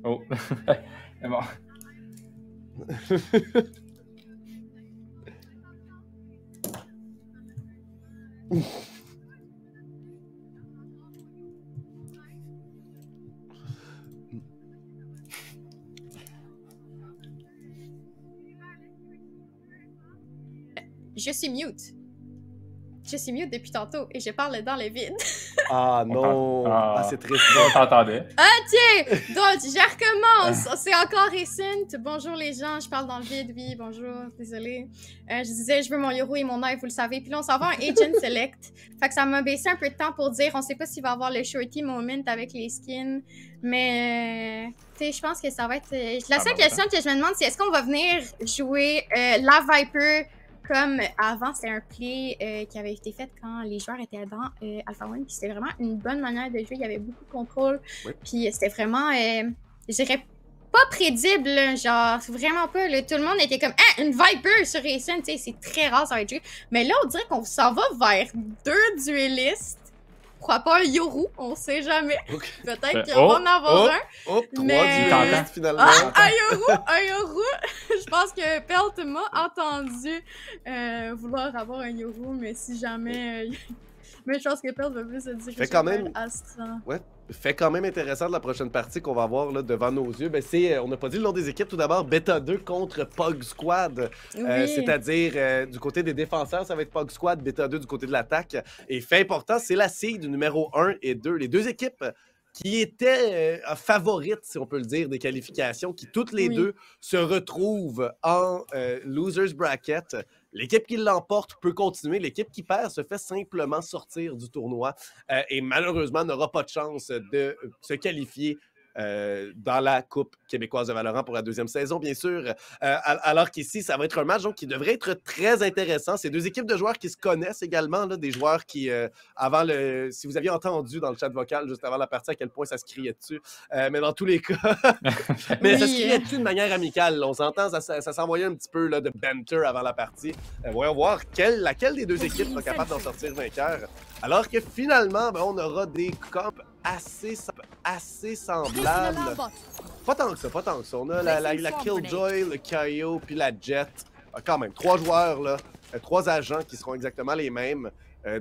Oh. Mais bon. Je suis mute. Je suis mute depuis tantôt et je parle dans le vide. Ah non! Ah, c'est triste. On t'entendait. Ah tiens! Donc, je recommence! C'est encore Essent. Bonjour les gens, je parle dans le vide. Oui, bonjour, désolé. Je disais, je veux mon Yoru et mon knife, vous le savez. Puis là, on s'en va un Agent Select. Fait que ça m'a baissé un peu de temps pour dire, on sait pas s'il va y avoir le Shorty Moment avec les skins. Mais, tu sais, je pense que ça va être... La seule question que je me demande, c'est est-ce qu'on va venir jouer la Viper comme avant, c'était un play qui avait été fait quand les joueurs étaient dans Alpha One. Puis c'était vraiment une bonne manière de jouer. Il y avait beaucoup de contrôle. Oui. Puis c'était vraiment, je dirais, pas prédible. Là, genre, vraiment pas. Là, tout le monde était comme, ah, une Viper sur Essent. Tu sais, c'est très rare, ça va être joué. Mais là, on dirait qu'on s'en va vers 2 duellistes. Pourquoi pas un Yoru? On sait jamais. Okay. Peut-être qu'il va en avoir un. 3 duellistes finalement. Ah, un Yoru! Je pense que Pelt m'a entendu vouloir avoir un Yoru, mais si jamais... mais je pense que Pelt va plus se dire que c'est Astra. Ouais. Fait quand même intéressant de la prochaine partie qu'on va voir là, devant nos yeux. Ben, c'est, on n'a pas dit le nom des équipes. Tout d'abord, Beta 2 contre Pog Squad. Oui. C'est-à-dire, du côté des défenseurs, ça va être Pog Squad, Beta 2 du côté de l'attaque. Et fait important, c'est la seed numéro 1 et 2. Les deux équipes qui étaient favorites, si on peut le dire, des qualifications, qui toutes les deux se retrouvent en Losers Bracket. L'équipe qui l'emporte peut continuer. L'équipe qui perd se fait simplement sortir du tournoi et malheureusement n'aura pas de chance de se qualifier dans la Coupe québécoise de Valorant pour la 2e saison, bien sûr. Alors qu'ici, ça va être un match donc, qui devrait être très intéressant. C'est deux équipes de joueurs qui se connaissent également, là, des joueurs qui, avant le... Si vous aviez entendu dans le chat vocal, juste avant la partie, à quel point ça se criait dessus. Mais dans tous les cas... mais ça se criait dessus de manière amicale. Là. On s'entend, ça s'envoyait un petit peu là, de banter avant la partie. Voyons voir laquelle des deux équipes sera capable d'en sortir vainqueur. Alors que finalement, ben, on aura des comps assez semblables. Pas tant que ça, On a la Killjoy, le Kaio, puis la Jet. Quand même, 3 joueurs, là, 3 agents qui seront exactement les mêmes.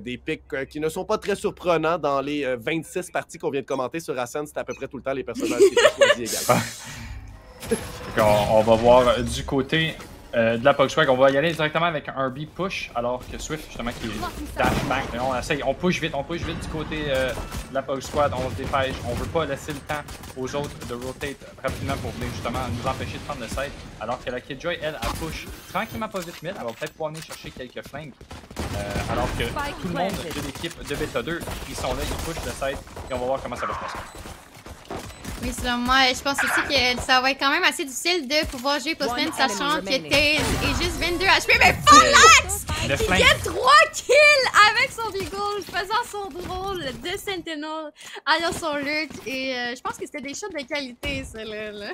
Des pics qui ne sont pas très surprenants dans les 26 parties qu'on vient de commenter sur Ascent. C'est à peu près tout le temps les personnages qui étaient choisis également. On va voir du côté de la Pog Squad, on va y aller directement avec un B push, alors que Swift, justement, qui est dash bang. On push vite du côté de la Pog Squad, on se dépêche, on veut pas laisser le temps aux autres de rotate rapidement pour venir justement nous empêcher de prendre le side, alors que la Killjoy, elle push tranquillement pas vite mid, elle va peut-être pouvoir venir chercher quelques flanks, alors que tout le monde de l'équipe de Beta 2, ils sont là, ils pushent le side, et on va voir comment ça va se passer. Oui, selon moi, je pense aussi que ça va être quand même assez difficile de pouvoir jouer post-lane, sachant que Taze est juste 22 HP, mais Phalanx! Il gagne 3 kills avec son Beagle, faisant son rôle de Sentinel, ayant son lurk, et je pense que c'était des shots de qualité, ça, là.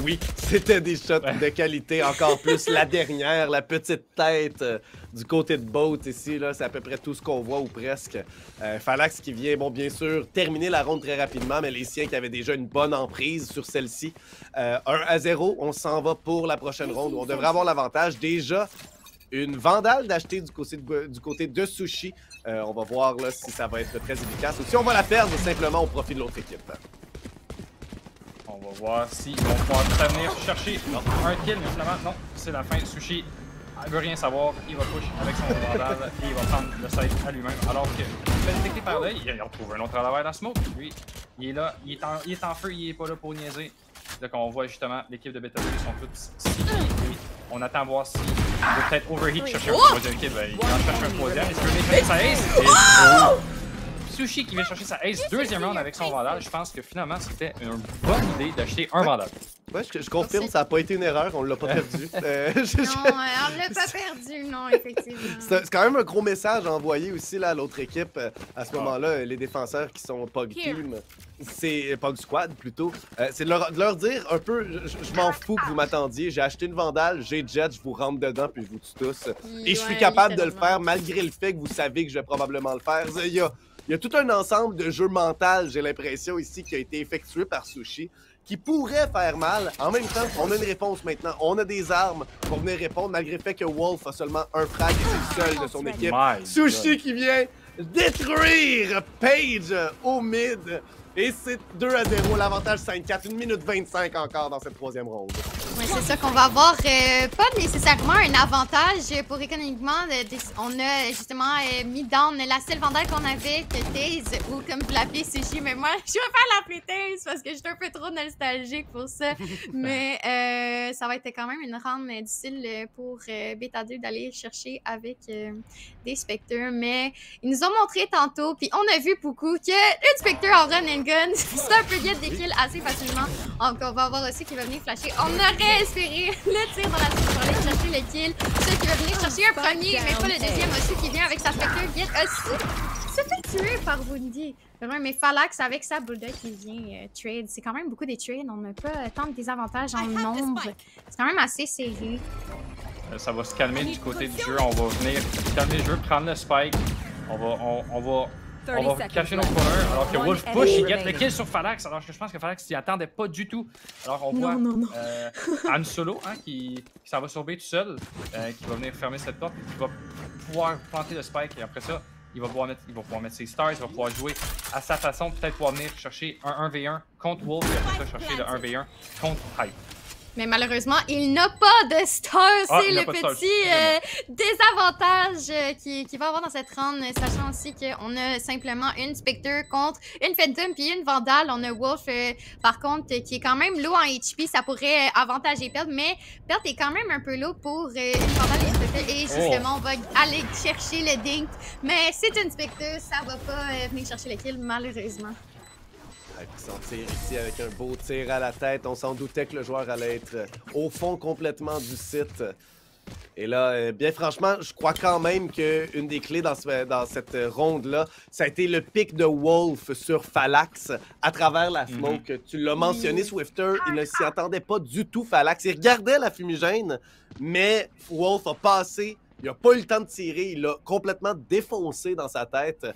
Oui, c'était des shots de qualité, encore plus la dernière, la petite tête du côté de Boat ici, là, c'est à peu près tout ce qu'on voit ou presque. Phalanx qui vient, bon, bien sûr, terminer la ronde très rapidement, mais les siens qui avaient déjà une bonne emprise sur celle-ci. 1-0, on s'en va pour la prochaine ronde où on devrait avoir l'avantage. Déjà, une Vandale d'acheter du côté de Sushi. On va voir là, si ça va être très efficace ou si on va la perdre simplement au profit de l'autre équipe. On va voir s'ils vont pouvoir venir chercher un kill, mais finalement, non, c'est la fin. Sushi ne veut rien savoir, il va push avec son vandal et il va prendre le side à lui-même. Alors que, détecté par là, il retrouve un autre à l'envers dans la smoke. Lui, il est là, il est en feu, il est pas là pour niaiser. Donc on voit justement l'équipe de Beta 2, ils sont tous sticky. On attend à voir s'il veut peut-être overheat, chercher un troisième kill. Ben, il en cherche un troisième. Est-ce qu'il veut sa ace? Sushi qui vient chercher sa ace, deuxième round avec son vandal. Je pense que finalement c'était une bonne idée d'acheter un vandal. Ouais, je confirme, ça n'a pas été une erreur, on l'a pas perdu. Non, on l'a pas perdu, non, effectivement. C'est quand même un gros message envoyé aussi là, à l'autre équipe. À ce moment-là, les défenseurs qui sont Pog Team, c'est Pog Squad plutôt. C'est de leur dire un peu, je m'en fous que vous m'attendiez, j'ai acheté une vandale, j'ai Jet, je vous rentre dedans puis je vous tue tous. Et je suis capable de le faire malgré le fait que vous savez que je vais probablement le faire. Il Il y a tout un ensemble de jeux mentaux, j'ai l'impression ici, qui a été effectué par Sushi, qui pourrait faire mal. En même temps, on a une réponse maintenant. On a des armes pour venir répondre, malgré le fait que Wolf a seulement un frag et c'est le seul de son équipe. Sushi qui vient détruire Paige au mid. Et c'est 2-0, l'avantage 5-4, 1 minute 25 encore dans cette troisième ronde. Oui, c'est ça qu'on va avoir. Pas nécessairement un avantage pour économiquement. On a justement mis down la seule vandale qu'on avait, que Taze, ou comme vous l'appelez Sushi, mais moi, je préfère l'appeler Taze parce que je suis un peu trop nostalgique pour ça. Mais ça va être quand même une ronde difficile pour Beta 2 d'aller chercher avec des Spectres. Mais ils nous ont montré tantôt, puis on a vu beaucoup, que une Spectre en run and gun, c'est un peu get des kills assez facilement. Donc on va voir aussi qui va venir flasher. On aurait espéré le tir dans la suite pour aller chercher le kill. Celui qui va venir chercher un premier, mais pas le deuxième aussi, qui vient avec sa Spectre get aussi. Se fait tuer par Bundy. Mais Falax avec sa Bulldog qui vient trade. C'est quand même beaucoup des trades. On n'a pas tant de désavantages en nombre. C'est quand même assez serré. Ça va se calmer du côté du jeu. On va venir calmer le jeu, prendre le spike. On va cacher nos corners. Alors que Wolf push, il get le kill sur Falax. Alors que je pense que Falax s'y attendait pas du tout. Alors on voit Han Solo qui s'en va sur B tout seul, qui va venir fermer cette porte, qui va pouvoir planter le spike. Et après ça, il va pouvoir mettre ses stars, il va pouvoir jouer à sa façon, peut-être pouvoir venir chercher un 1v1 contre Wolf et après ça chercher le 1v1 contre Hype. Mais malheureusement, il n'a pas de star. C'est le petit désavantage qu'il va avoir dans cette round, sachant aussi qu'on a simplement une Spectre contre une Phantom puis une Vandal. On a Wolf, par contre, qui est quand même low en HP. Ça pourrait avantager Pelt, mais Pelt est quand même un peu low pour une Vandal et une Spectre. Et justement, on va aller chercher le Dink. Mais c'est une Spectre, ça va pas venir chercher le kill, malheureusement. Puis s'en tire ici avec un beau tir à la tête. On s'en doutait que le joueur allait être au fond complètement du site. Et là, bien franchement, je crois quand même qu'une des clés dans cette ronde-là, ça a été le pic de Wolf sur Falax à travers la smoke. Tu l'as mentionné, Swifter, il ne s'y attendait pas du tout, Falax. Il regardait la fumigène, mais Wolf a passé. Il n'a pas eu le temps de tirer, il l'a complètement défoncé dans sa tête.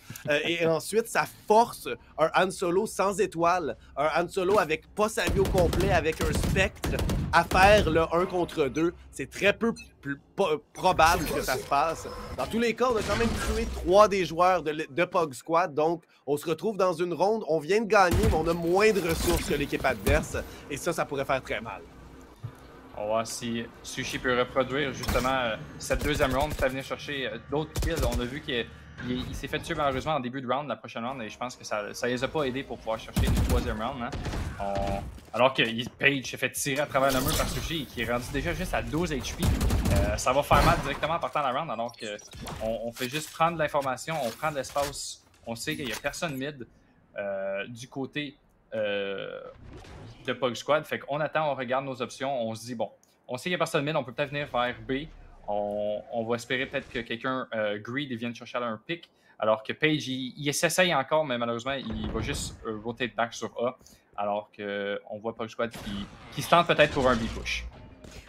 Et ensuite, ça force un Han Solo sans étoile, un Han Solo avec pas sa vie au complet, avec un Spectre, à faire le 1 contre 2. C'est très peu probable que ça se passe. Dans tous les cas, on a quand même tué 3 des joueurs de Pog Squad, donc on se retrouve dans une ronde, on vient de gagner, mais on a moins de ressources que l'équipe adverse, et ça pourrait faire très mal. On va voir si Sushi peut reproduire justement cette deuxième round, peut venir chercher d'autres kills. On a vu qu'il s'est fait tuer malheureusement en début de round, la prochaine round, et je pense que ça les a pas aidés pour pouvoir chercher une troisième round. Hein. Alors que Paige s'est fait tirer à travers le mur par Sushi, qui est rendu déjà juste à 12 HP. Ça va faire mal directement en partant la round, alors qu'on fait juste prendre l'information, on prend de l'espace, on sait qu'il n'y a personne mid du côté de Pog Squad. Fait qu'on attend, on regarde nos options, on se dit bon, on sait qu'il n'y a personne mid, on peut peut-être venir vers B. On va espérer peut-être que quelqu'un greed vienne chercher un pick. Alors que Paige, il s'essaye encore, mais malheureusement, il va juste rotate back sur A. Alors qu'on voit Pog Squad qui se tente peut-être pour un B-push.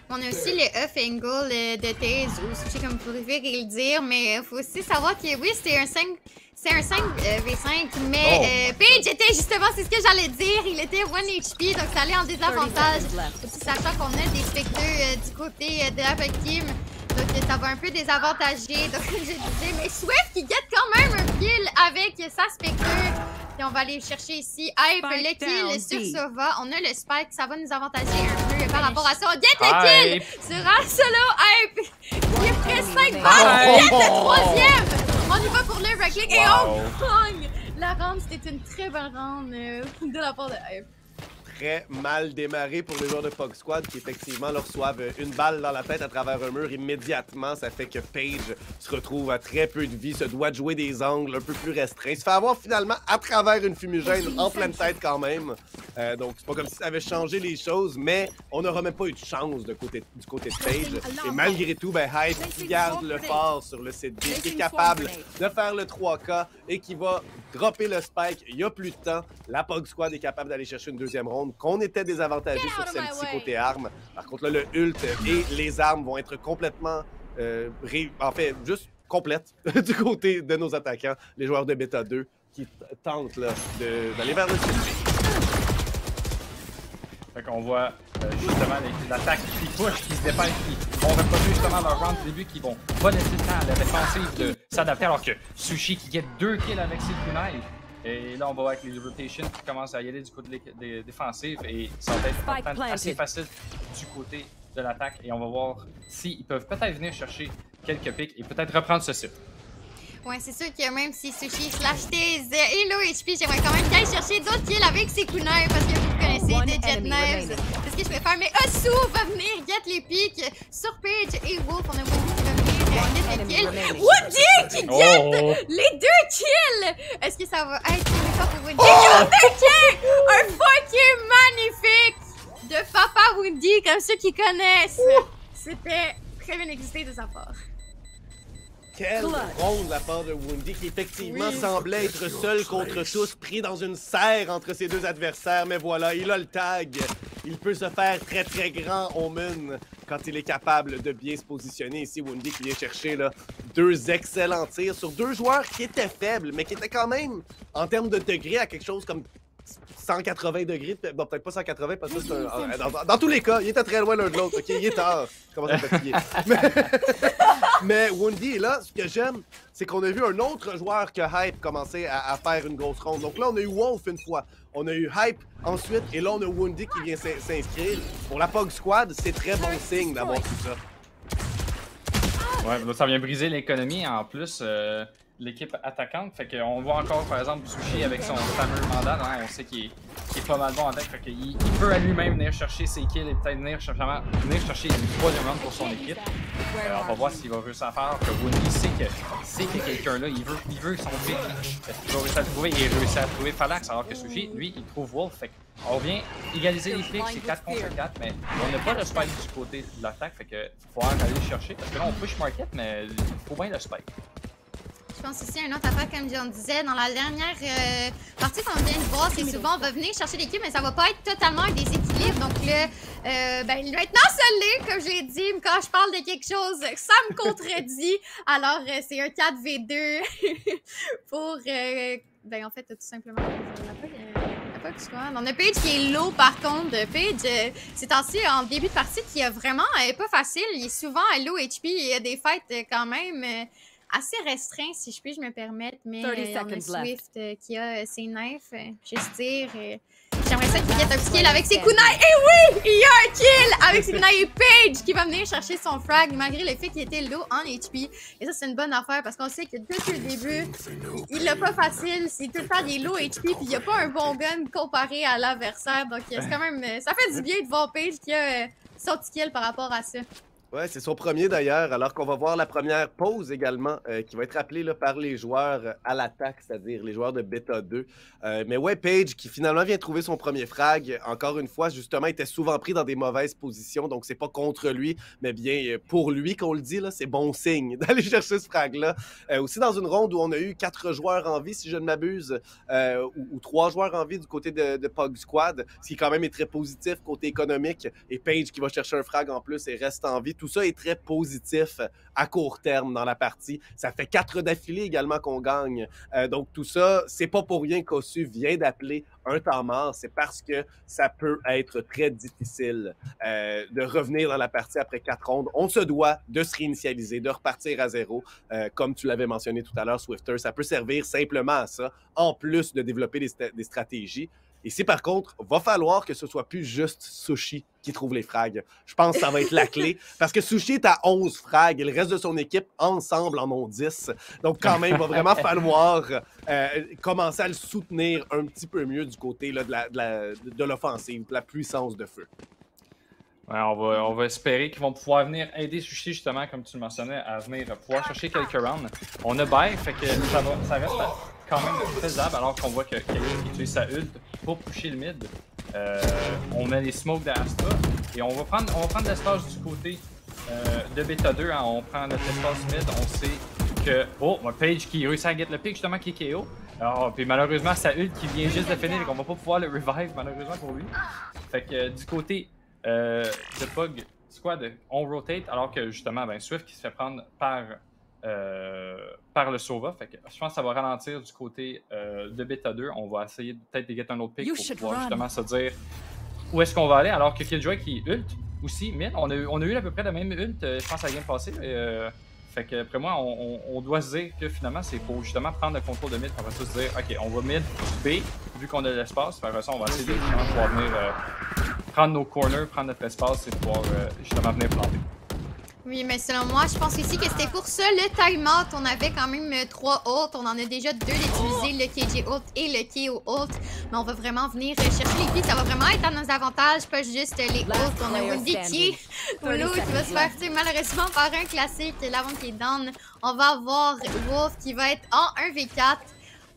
On a aussi le off angle de Taze, ou Sushi comme vous pouvez le dire, mais il faut aussi savoir que oui, c'est un 5. C'est un 5v5, mais Paige était justement, c'est ce que j'allais dire, il était 1 HP, donc ça allait en désavantage. Aussi sachant qu'on a des Spectres du côté de la team, donc ça va un peu désavantager. Donc je disais, mais Swift qui guette quand même un kill avec sa Spectre. Et on va aller chercher ici Hype, le kill sur Sova. On a le Spike, ça va nous avantager un peu par rapport à ça. On guette le kill sur un solo Hype qui est presque 5 balles. On guette le troisième. On y va pour le right-click et on gagne! La round, c'était une très bonne round de la part de Hype. Très mal démarré pour les joueurs de Pog Squad qui effectivement leur reçoivent une balle dans la tête à travers un mur immédiatement. Ça fait que Paige se retrouve à très peu de vie, se doit de jouer des angles un peu plus restreints. Il se fait avoir finalement à travers une fumigène en pleine tête quand même. Donc c'est pas comme si ça avait changé les choses, mais on n'aura même pas eu de chance du côté de Paige. Et malgré tout, Hype qui garde le fort sur le site B, qui est capable de faire le 3K et qui va dropper le spike. Il n'y a plus de temps. La Pog Squad est capable d'aller chercher une deuxième ronde. Qu'on était désavantagé sur celle-ci côté armes. Par contre, là, le ult et les armes vont être complètement... en fait, juste complètes du côté de nos attaquants, les joueurs de Beta 2. qui tente d'aller vers le sushi. Fait qu'on voit justement l'attaque qui push, qui se dépêche, qui vont reproduire justement leur round du début, qui vont pas laisser le temps à la défensive de s'adapter, alors que Sushi qui get 2 kills avec ses kunai. Et là, on va voir avec les rotations qui commencent à y aller du côté des défensives et ça va être assez facile du côté de l'attaque. Et on va voir s'ils peuvent peut-être venir chercher quelques pics et peut-être reprendre ce site. Ouais, c'est sûr que même si Sushi slash Taze et low HP, j'aimerais quand même qu'il aille chercher d'autres kills avec ses kunai parce que vous connaissez des Jet Knives. C'est ce que je préfère. Mais Osu va venir get les pics sur Paige et Wolf. On a Wolf qui va venir get les kills. Woody qui get les 2 kills! Est-ce que ça va être une fois pour Woody? Oh! 2 kills! Un fucking magnifique de Papa Woody, comme ceux qui connaissent. C'était très bien existé de sa part. Quelle ronde de la part de Woundy qui effectivement semblait être seul contre tous, pris dans une serre entre ses 2 adversaires. Mais voilà, il a le tag. Il peut se faire très très grand Omen quand il est capable de bien se positionner. Ici, Woundy qui vient chercher là, 2 excellents tirs sur 2 joueurs qui étaient faibles, mais qui étaient quand même, en termes de degrés, à quelque chose comme 180 degrés, bon peut-être pas 180 parce que c'est dans tous les cas, il était très loin l'un de l'autre, ok? Il est tard, je commence à me fatiguer. Mais Woundy, là, ce que j'aime, c'est qu'on a vu un autre joueur que Hype commencer à faire une grosse ronde. Donc là, on a eu Wolf une fois, on a eu Hype ensuite, et là, on a Woundy qui vient s'inscrire. Pour la POG Squad, c'est très bon signe d'avoir tout ça. Ouais, là, ça vient briser l'économie en plus. L'équipe attaquante, fait qu'on voit encore par exemple Sushi avec son fameux mandat, hein, on sait qu'il est pas mal bon en deck, fait qu'il peut à lui-même venir chercher ses kills et peut-être venir chercher une 3e round pour son équipe. On va voir s'il va réussir à faire, alors que Woody sait que quelqu'un là, il veut son pick, il va réussir à le trouver et il réussit à trouver Phalanx, alors que Sushi, lui, il trouve Wolf, fait qu'on vient égaliser les picks, c'est 4 contre 4, mais on n'a pas le spike du côté de l'attaque, fait que faut falloir aller le chercher, parce que là on push market, mais il faut bien le spike. Je pense aussi à une autre affaire, comme John disait, dans la dernière partie qu'on vient de voir, c'est souvent on va venir chercher l'équipe, mais ça va pas être totalement un déséquilibre. Donc là, il va être ensolé, comme je l'ai dit, mais quand je parle de quelque chose, ça me contredit. Alors, c'est un 4v2 pour, en fait, tout simplement, on a Paige qui est low par contre. Paige, c'est ainsi en début de partie qui est vraiment pas facile. Il est souvent à low HP et il y a des fights quand même assez restreint, si je puis me permettre, mais on a Swift qui a ses knives, juste dire. J'aimerais ça qu'il mette un petit kill avec ses kunai. Et oui, il y a un kill avec ses kunai et Paige qui va venir chercher son frag malgré le fait qu'il était low en HP. Et ça, c'est une bonne affaire parce qu'on sait que depuis le début, il l'a pas facile. C'est tout le temps des low HP puis il n'y a pas un bon gun comparé à l'adversaire. Donc, c'est quand même, ça fait du bien de voir Paige qui a son petit kill par rapport à ça. Ouais, c'est son premier d'ailleurs, alors qu'on va voir la première pause également, qui va être appelée là, par les joueurs à l'attaque, c'est-à-dire les joueurs de Beta 2. Mais ouais, Paige qui finalement vient trouver son premier frag, encore une fois, justement, était souvent pris dans des mauvaises positions, donc c'est pas contre lui, mais bien pour lui qu'on le dit, là, c'est bon signe d'aller chercher ce frag-là. Aussi dans une ronde où on a eu 4 joueurs en vie, si je ne m'abuse, ou 3 joueurs en vie du côté de POG Squad, ce qui quand même est très positif côté économique, et Paige qui va chercher un frag en plus et reste en vie. Tout ça est très positif à court terme dans la partie. Ça fait 4 d'affilée également qu'on gagne. Donc tout ça, c'est pas pour rien qu'Osu vient d'appeler un temps mort. C'est parce que ça peut être très difficile de revenir dans la partie après 4 rondes. On se doit de se réinitialiser, de repartir à zéro. Comme tu l'avais mentionné tout à l'heure, Swifter, ça peut servir simplement à ça, en plus de développer des stratégies. Ici, par contre, va falloir que ce soit plus juste Sushi qui trouve les frags. Je pense que ça va être la clé. Parce que Sushi est à 11 frags et le reste de son équipe, ensemble, en ont 10. Donc, quand même, il va vraiment falloir commencer à le soutenir un petit peu mieux du côté là, de l'offensive, de la puissance de feu. Ouais, on va espérer qu'ils vont pouvoir venir aider Sushi, justement, comme tu le mentionnais, à venir pouvoir chercher quelques rounds. On a Bay, fait que ça reste quand même faisable, alors qu'on voit que quelqu'un qui utilise sa ult pour pusher le mid. On met les smokes d'Astra et on va prendre l'espace du côté de Beta 2. Hein. On prend notre espace mid, on sait que... Oh, Paige qui réussit à get le pick, justement, qui est KO. Alors, puis malheureusement, sa ult qui vient juste de finir et qu'on va pas pouvoir le revive, malheureusement pour lui. Fait que du côté de POG Squad, on rotate, alors que justement, Swift qui se fait prendre par par le Sova. Fait que je pense que ça va ralentir du côté de Beta 2. On va essayer peut-être de get un autre pick pour pouvoir justement se dire où est-ce qu'on va aller. Alors que Killjoy qui ult aussi, mid. On a eu à peu près le même ult, je pense, à la game passée. Fait que après moi, on doit se dire que finalement, c'est pour justement prendre le contrôle de mid. On va se dire, ok, on va mid B, vu qu'on a de l'espace. Après ça, on va essayer de pouvoir venir prendre nos corners, prendre notre espace et pouvoir justement venir planter. Oui, mais selon moi, je pense aussi que c'était pour ça le timeout. On avait quand même 3 ults. On en a déjà 2 d'utiliser, le KJ ult et le KO ult. Mais on va vraiment venir chercher les filles. Ça va vraiment être à nos avantages, pas juste les ults. On a Wendy qui est au lot, qui va se faire malheureusement par un classique. L'avant qui est down. On va avoir Wolf qui va être en 1v4.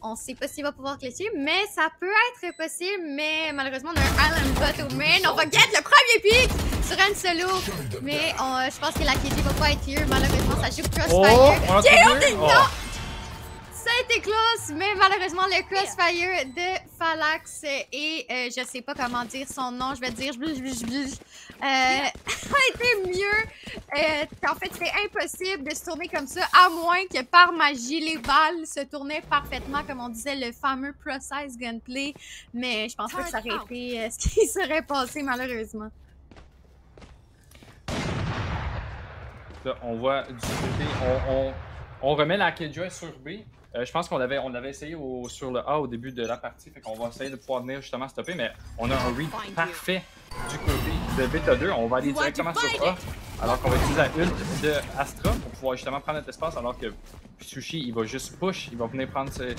On sait pas s'il va pouvoir clutcher, mais ça peut être possible. Mais malheureusement, on a un Island Bot au main. On va get le premier pick sur un solo. Mais je pense que la KJ va pas être here. Malheureusement, ça joue Crossfire. Ça a été close, mais malheureusement, le Crossfire de Phalax et je sais pas comment dire son nom, je vais dire a été mieux. En fait, c'était impossible de se tourner comme ça, à moins que par magie, les balles se tournaient parfaitement, comme on disait, le fameux precise gunplay. Mais je pense pas que ça aurait été ce qui serait passé, malheureusement. Là, on voit du côté, on remet la Killjoy sur B. Je pense qu'on avait essayé sur le A au début de la partie, fait qu'on va essayer de pouvoir venir justement stopper, mais on a un read parfait du côté de Beta 2. On va aller directement sur A, alors qu'on va utiliser la ult de Astra pour pouvoir justement prendre notre espace, alors que Sushi, il va juste push, il va venir prendre ses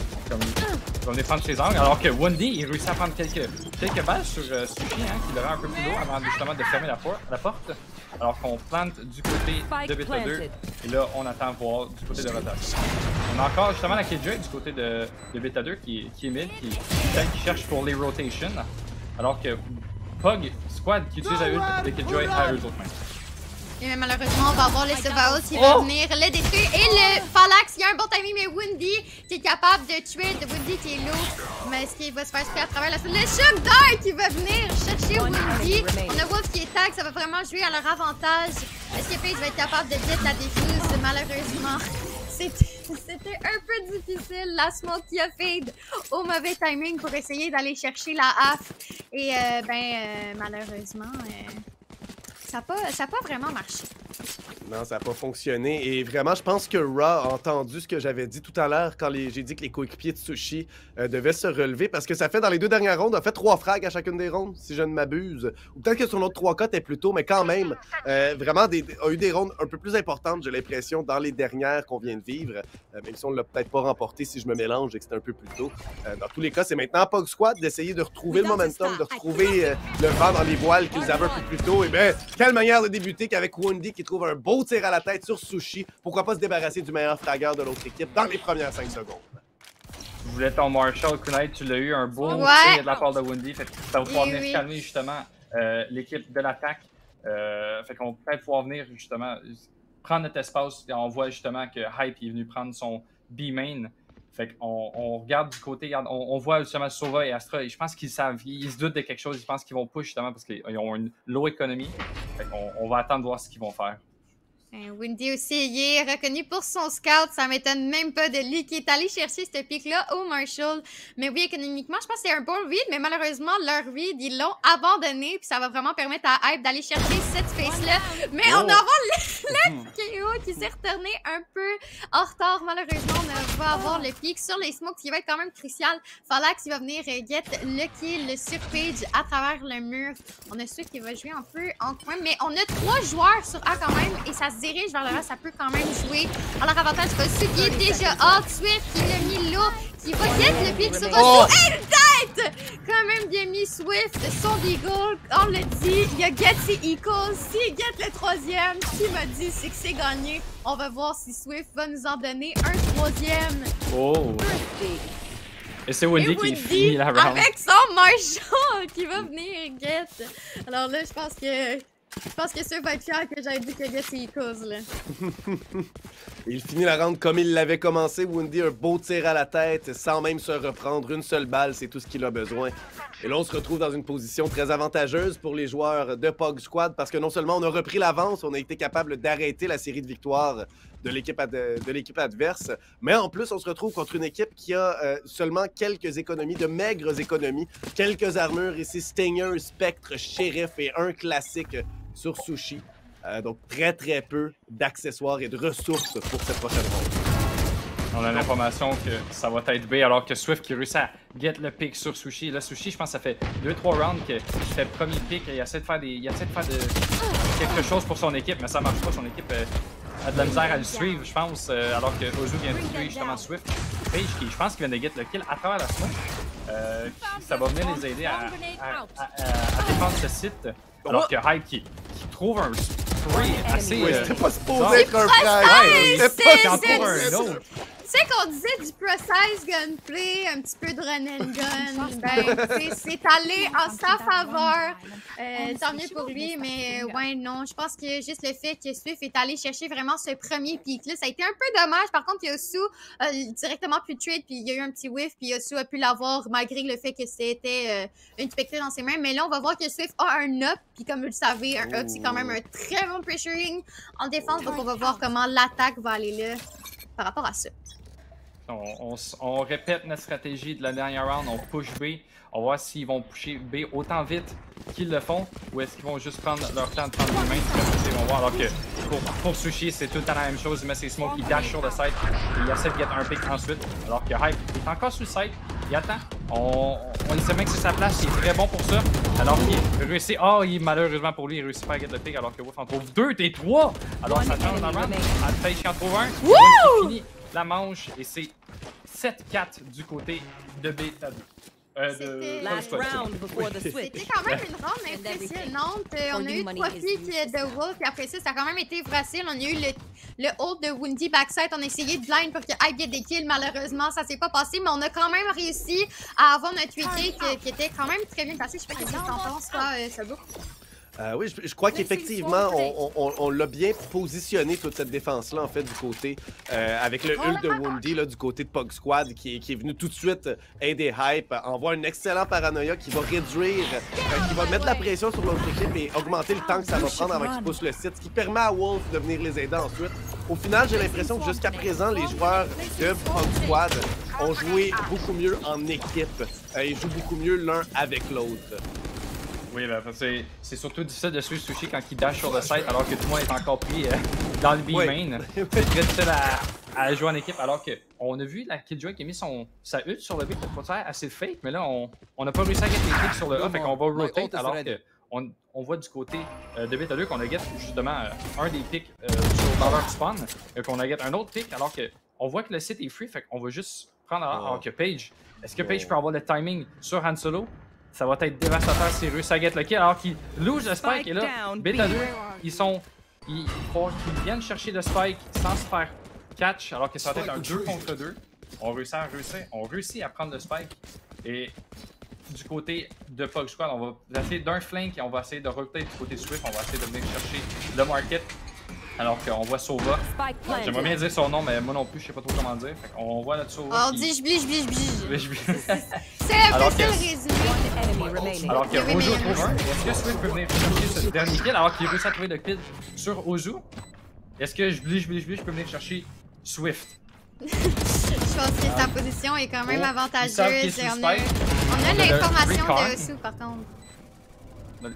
angles, alors que Wendy, il réussit à prendre quelques balles sur Sushi, hein, qui le rend un peu plus lourd avant justement de fermer la porte. Alors qu'on plante du côté de Beta 2, et là, on attend voir du côté de rotation. On a encore justement la Killjoy du côté de Beta 2 qui est mid, qui cherche pour les rotations, alors que Pug Squad qui utilise la ult de Killjoy à eux autres mains. Et malheureusement, on va avoir le Sevaos qui va venir le détruire. Et le Phalax, il y a un bon timing, mais Wendy qui est capable de tuer Wendy qui est low. Mais est-ce qu'il va se faire spray à travers la salle? Le Shock Dart qui va venir chercher Wendy. On a Wolf qui est tag, ça va vraiment jouer à leur avantage. Est-ce que FaZe va être capable de get la défuse? Malheureusement, c'était un peu difficile. La smoke qui a fade au mauvais timing pour essayer d'aller chercher la half. Et malheureusement... Ça n'a pas vraiment marché. Non, ça n'a pas fonctionné. Et vraiment, je pense que Ra a entendu ce que j'avais dit tout à l'heure quand j'ai dit que les coéquipiers de Sushi devaient se relever. Parce que ça fait, dans les 2 dernières rondes, a fait 3 frags à chacune des rondes, si je ne m'abuse. Ou peut-être que sur l'autre 3 cotes est plus tôt, mais quand même, vraiment, a eu des rondes un peu plus importantes, j'ai l'impression, dans les dernières qu'on vient de vivre. Même si on ne l'a peut-être pas remporté, si je me mélange et que c'était un peu plus tôt. Dans tous les cas, c'est maintenant à Pug Squad d'essayer de retrouver le momentum, de retrouver le vent dans les voiles qu'ils avaient un peu plus tôt. Et bien, quelle manière de débuter qu'avec Wendy qui trouve un beau tir à la tête sur Sushi. Pourquoi pas se débarrasser du meilleur fragueur de l'autre équipe dans les premières 5 secondes. Tu voulais ton Marshall Kunai, tu l'as eu, un beau tir de la part de Wendy. Fait que ça va pouvoir venir calmer justement l'équipe de l'attaque. Fait qu'on va peut-être pouvoir venir justement prendre notre espace. Et on voit justement que Hype est venu prendre son B-main. Fait qu'on regarde du côté, on voit justement Sova et Astra, et je pense qu'ils savent, ils se doutent de quelque chose, ils pensent qu'ils vont push justement parce qu'ils ont une low économie. Fait qu'on va attendre de voir ce qu'ils vont faire. Wendy aussi, il est reconnu pour son scout. Ça m'étonne même pas de lui qui est allé chercher ce pic-là au Marshall. Mais oui, économiquement, je pense que c'est un bon read, mais malheureusement, leur read, ils l'ont abandonné. Puis ça va vraiment permettre à Hype d'aller chercher cette space-là. Mais on va avoir le KO qui s'est retourné un peu en retard. Malheureusement, on va avoir le pic sur les smokes, qui va être quand même crucial. Phalax, il va venir get le kill sur Page à travers le mur. On a Swift qui va jouer un peu en coin, mais on a 3 joueurs sur A quand même, et ça se dirige vers le reste, ça peut quand même jouer. Alors, avantage, c'est qui est déjà hot. Swift qui l'a mis là, qui va get le pic sur Rosso. Et une tête! Quand même bien mis Swift, son Deagle, on l'a dit, il a get ses equals. S'il get le 3e, ce qu'il m'a dit, c'est que c'est gagné. On va voir si Swift va nous en donner un 3e. Oh! Et c'est Wendy qui finit la round. Avec son Marshall qui va venir get. Alors là, je pense que ça va être fier que j'avais dit que get ses equals, là. Il finit la round comme il l'avait commencé. Wendy, un beau tir à la tête, sans même se reprendre. Une seule balle, c'est tout ce qu'il a besoin. Et là, on se retrouve dans une position très avantageuse pour les joueurs de Pug Squad, parce que non seulement on a repris l'avance, on a été capable d'arrêter la série de victoires de l'équipe adverse. Mais en plus, on se retrouve contre une équipe qui a seulement quelques économies, de maigres économies, quelques armures ici, Stinger, Spectre, Sheriff et un classique sur Sushi. Donc très très peu d'accessoires et de ressources pour cette prochaine ronde. On a l'information que ça va être B alors que Swift qui réussit à get le pick sur Sushi. Là, Sushi, je pense que ça fait 2-3 rounds qu'il fait le premier pick et il essaie de faire quelque chose pour son équipe, mais ça marche pas. Son équipe a de la misère à le suivre, je pense, alors que Ozu vient de tuer justement Swift. Page qui, je pense qu'il vient de get le kill à travers la smoke. Ça va venir les aider à défendre ce site. Alors que Hype qui trouve un spray assez... C'était pas supposé être un frag! C'était pas supposé un autre! Tu sais qu'on disait du precise gunplay, un petit peu de run and gun, ben, c'est allé en sa faveur. Tant mieux pour lui, mais ouais, non, je pense que juste le fait que Swift est allé chercher vraiment ce premier pic-là, ça a été un peu dommage. Par contre, Yosu a directement pu trade, puis il y a eu un petit whiff, puis Yosu a pu l'avoir malgré le fait que c'était une spectre dans ses mains. Mais là, on va voir que Swift a un up, puis comme vous le savez, un up, c'est quand même un très bon pressuring en défense. Donc, on va voir comment l'attaque va aller là par rapport à ça. On répète notre stratégie de la dernière round, on push B. On va voir s'ils vont pusher B autant vite qu'ils le font ou est-ce qu'ils vont juste prendre leur temps de prendre les mains. Ils vont voir. Alors que pour Sushi, c'est tout le temps la même chose. Il met ses smokes, il dash sur le site et il essaie de get un pick ensuite. Alors que Hype est encore sur le site, il attend. On sait bien que c'est sa place, il est très bon pour ça. Alors qu'il réussit. Oh, malheureusement pour lui, il réussit pas à get le pick alors que Wolf en trouve 2 et 3. Alors ça change dans le round. Alphage qui en trouve un. Wouh! Fini la manche et c'est 7-4 du côté de B2. C'était quand même une ronde impressionnante. On a eu 3 pics de Wolf, et après ça, ça a quand même été facile. On a eu le hold de Woundy backside. On a essayé de blind pour que Hype get des kills. Malheureusement, ça s'est pas passé, mais on a quand même réussi à avoir notre 8 qui était quand même très bien passé. Je sais pas ce que tu en penses, toi, Sabo. Oui, je crois qu'effectivement, on l'a bien positionné, toute cette défense-là, en fait, du côté, avec le ult de Woundy, là, du côté de Pug Squad, qui est venu tout de suite aider Hype, envoie un excellent paranoïa qui va réduire, qui va mettre la pression sur l'autre équipe et augmenter le temps que ça va prendre avant qu'ils poussent le site, ce qui permet à Wolf de venir les aider ensuite. Au final, j'ai l'impression que jusqu'à présent, les joueurs de Pug Squad ont joué beaucoup mieux en équipe. Ils jouent beaucoup mieux l'un avec l'autre. Oui, ben, c'est surtout difficile de suivre Sushi quand il dash sur le site alors que tout le monde est encore pris dans le B-main. C'est très difficile à jouer en équipe alors qu'on a vu la Killjoy qui a mis sa ult sur le B pour faire assez fake, mais là on n'a pas réussi à get les clics sur le A, fait qu'on va rotate alors qu'on voit du côté de B2 qu'on a get justement un des picks dans leur spawn, qu'on a get un autre pick alors qu'on voit que le site est free, fait qu'on va juste prendre alors que Page. Est-ce que Page peut avoir le timing sur Han Solo? Ça va être dévastateur s'il réussit à get le kill alors qu'il lose le spike et là, B2, ils viennent chercher le spike sans se faire catch alors que ça va être un 2 contre 2. On réussit à prendre le spike et du côté de Pug Squad, on va essayer d'un flank et on va essayer de roter du côté de Swift, on va essayer de venir chercher le market. Alors qu'on voit Sova. J'aimerais bien dire son nom, mais moi non plus, je sais pas trop comment dire. Fait qu'on voit notre Sova. On dit j'blige. C'est alors un peu le résumé. Alors que Ozu trouve un. Est-ce que Swift peut venir chercher ce dernier kill alors qu'il réussit à trouver le kill sur Ozu? Est-ce que j'blige peux venir chercher Swift? Je pense que sa position est quand même avantageuse. On a a l'information de Ozu par contre.